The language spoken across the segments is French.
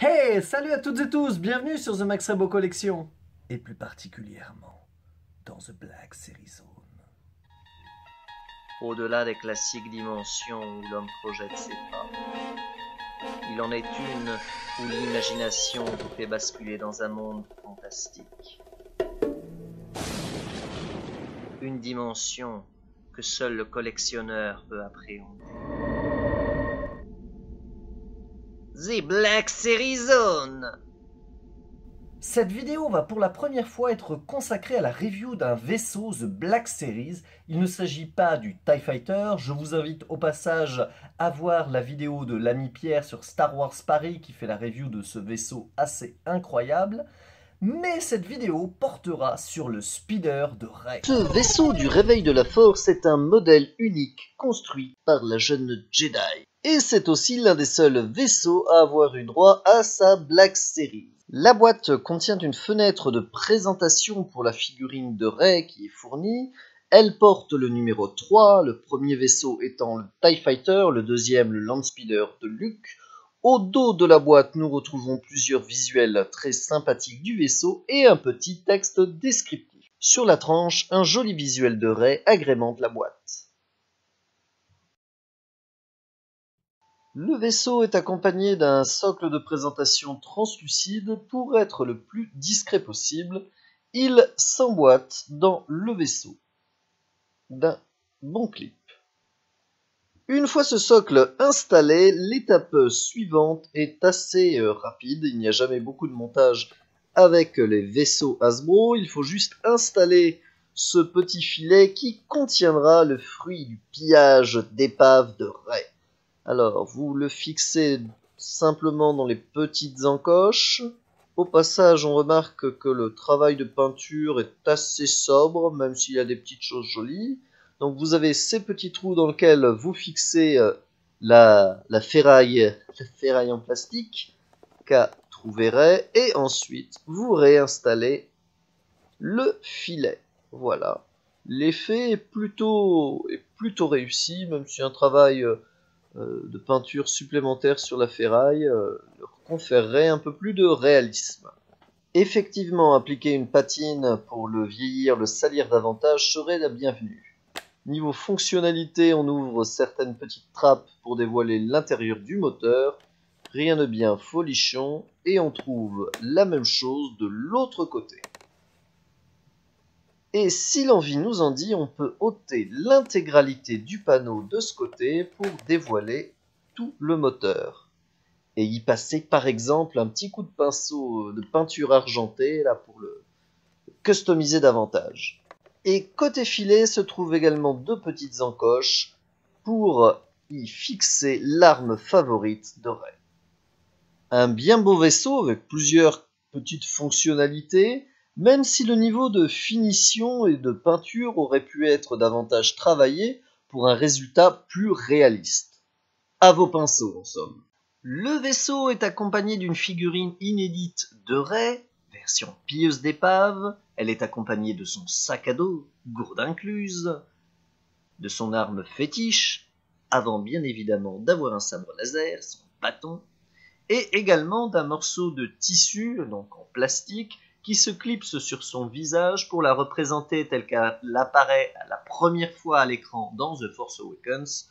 Hey, salut à toutes et tous, bienvenue sur The Max Rebo Collection. Et plus particulièrement dans The Black Series Zone. Au-delà des classiques dimensions où l'homme projette ses pas, il en est une où l'imagination vous fait basculer dans un monde fantastique. Une dimension que seul le collectionneur peut appréhender. The Black Series Zone. Cette vidéo va pour la première fois être consacrée à la review d'un vaisseau The Black Series. Il ne s'agit pas du TIE Fighter. Je vous invite au passage à voir la vidéo de l'ami Pierre sur Star Wars Paris qui fait la review de ce vaisseau assez incroyable. Mais cette vidéo portera sur le speeder de Rey. Ce vaisseau du réveil de la force est un modèle unique construit par la jeune Jedi. Et c'est aussi l'un des seuls vaisseaux à avoir eu droit à sa Black Series. La boîte contient une fenêtre de présentation pour la figurine de Rey qui est fournie. Elle porte le numéro 3, le premier vaisseau étant le TIE Fighter, le deuxième le Landspeeder de Luke. Au dos de la boîte, nous retrouvons plusieurs visuels très sympathiques du vaisseau et un petit texte descriptif. Sur la tranche, un joli visuel de Rey agrémente la boîte. Le vaisseau est accompagné d'un socle de présentation translucide pour être le plus discret possible. Il s'emboîte dans le vaisseau d'un bon clip. Une fois ce socle installé, l'étape suivante est assez rapide. Il n'y a jamais beaucoup de montage avec les vaisseaux Hasbro. Il faut juste installer ce petit filet qui contiendra le fruit du pillage d'épave de Rey. Alors, vous le fixez simplement dans les petites encoches. Au passage, on remarque que le travail de peinture est assez sobre, même s'il y a des petites choses jolies. Donc vous avez ces petits trous dans lesquels vous fixez la ferraille en plastique qu'a trouvé Rey, et ensuite vous réinstallez le filet. Voilà. L'effet est plutôt réussi, même si un travail de peinture supplémentaire sur la ferraille leur conférerait un peu plus de réalisme. Effectivement, appliquer une patine pour le vieillir, le salir davantage serait la bienvenue. Niveau fonctionnalité, on ouvre certaines petites trappes pour dévoiler l'intérieur du moteur. Rien de bien folichon, et on trouve la même chose de l'autre côté. Et si l'envie nous en dit, on peut ôter l'intégralité du panneau de ce côté pour dévoiler tout le moteur. Et y passer par exemple un petit coup de pinceau de peinture argentée là pour le customiser davantage. Et côté filet se trouvent également deux petites encoches pour y fixer l'arme favorite de Rey. Un bien beau vaisseau avec plusieurs petites fonctionnalités, même si le niveau de finition et de peinture aurait pu être davantage travaillé pour un résultat plus réaliste. À vos pinceaux en somme. Le vaisseau est accompagné d'une figurine inédite de Rey, version pilleuse d'épave. Elle est accompagnée de son sac à dos, gourde incluse, de son arme fétiche, avant bien évidemment d'avoir un sabre laser, son bâton, et également d'un morceau de tissu, donc en plastique, qui se clipse sur son visage pour la représenter telle qu'elle apparaît la première fois à l'écran dans The Force Awakens,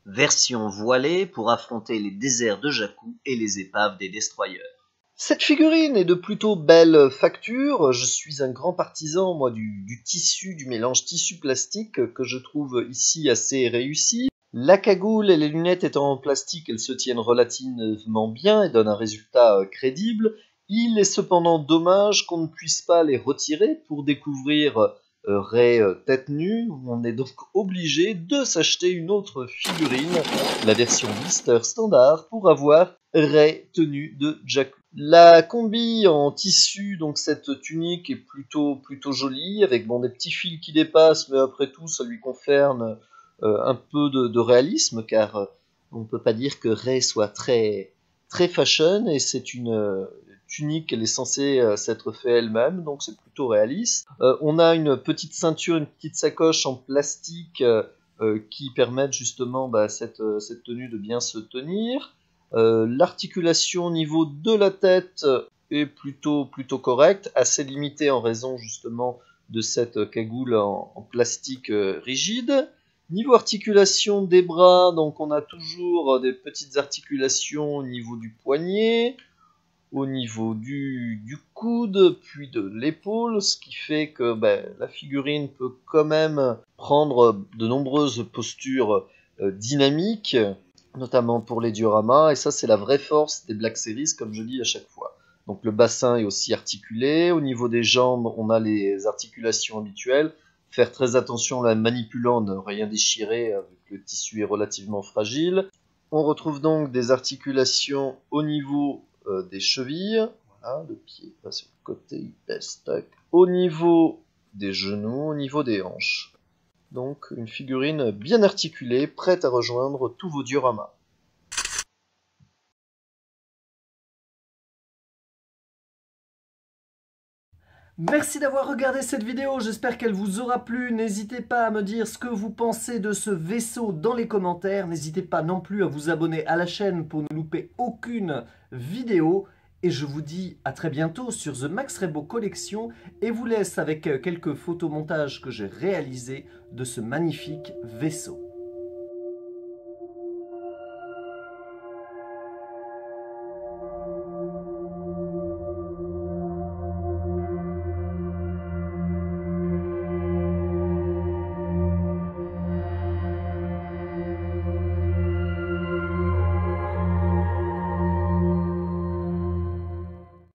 version voilée pour affronter les déserts de Jakku et les épaves des destroyers. Cette figurine est de plutôt belle facture. Je suis un grand partisan, moi, du tissu, du mélange tissu-plastique que je trouve ici assez réussi. La cagoule et les lunettes étant en plastique, elles se tiennent relativement bien et donnent un résultat crédible. Il est cependant dommage qu'on ne puisse pas les retirer pour découvrir Rey tête nue. On est donc obligé de s'acheter une autre figurine, la version blister standard, pour avoir Rey tenue de Jakku. La combi en tissu, donc cette tunique est plutôt jolie, avec des petits fils qui dépassent, mais après tout ça lui confère un peu de réalisme, car on ne peut pas dire que Rey soit très fashion, et c'est une tunique, elle est censée s'être fait elle-même, donc c'est plutôt réaliste. On a une petite ceinture, une petite sacoche en plastique qui permettent justement cette tenue de bien se tenir. L'articulation au niveau de la tête est plutôt correcte, assez limitée en raison justement de cette cagoule en plastique rigide. Niveau articulation des bras, donc on a toujours des petites articulations au niveau du poignet, au niveau du coude, puis de l'épaule, ce qui fait que la figurine peut quand même prendre de nombreuses postures dynamiques, notamment pour les dioramas, et ça c'est la vraie force des Black Series, comme je dis à chaque fois. Donc le bassin est aussi articulé, au niveau des jambes on a les articulations habituelles, faire très attention en la manipulant, ne rien déchirer, avec le tissu est relativement fragile. On retrouve donc des articulations au niveau des chevilles, voilà, le pied va sur le côté, il pèse, tac. Au niveau des genoux, au niveau des hanches. Donc une figurine bien articulée, prête à rejoindre tous vos dioramas. Merci d'avoir regardé cette vidéo, j'espère qu'elle vous aura plu. N'hésitez pas à me dire ce que vous pensez de ce vaisseau dans les commentaires. N'hésitez pas non plus à vous abonner à la chaîne pour ne louper aucune vidéo. Et je vous dis à très bientôt sur The Max Rebo Collection et vous laisse avec quelques photomontages que j'ai réalisés de ce magnifique vaisseau.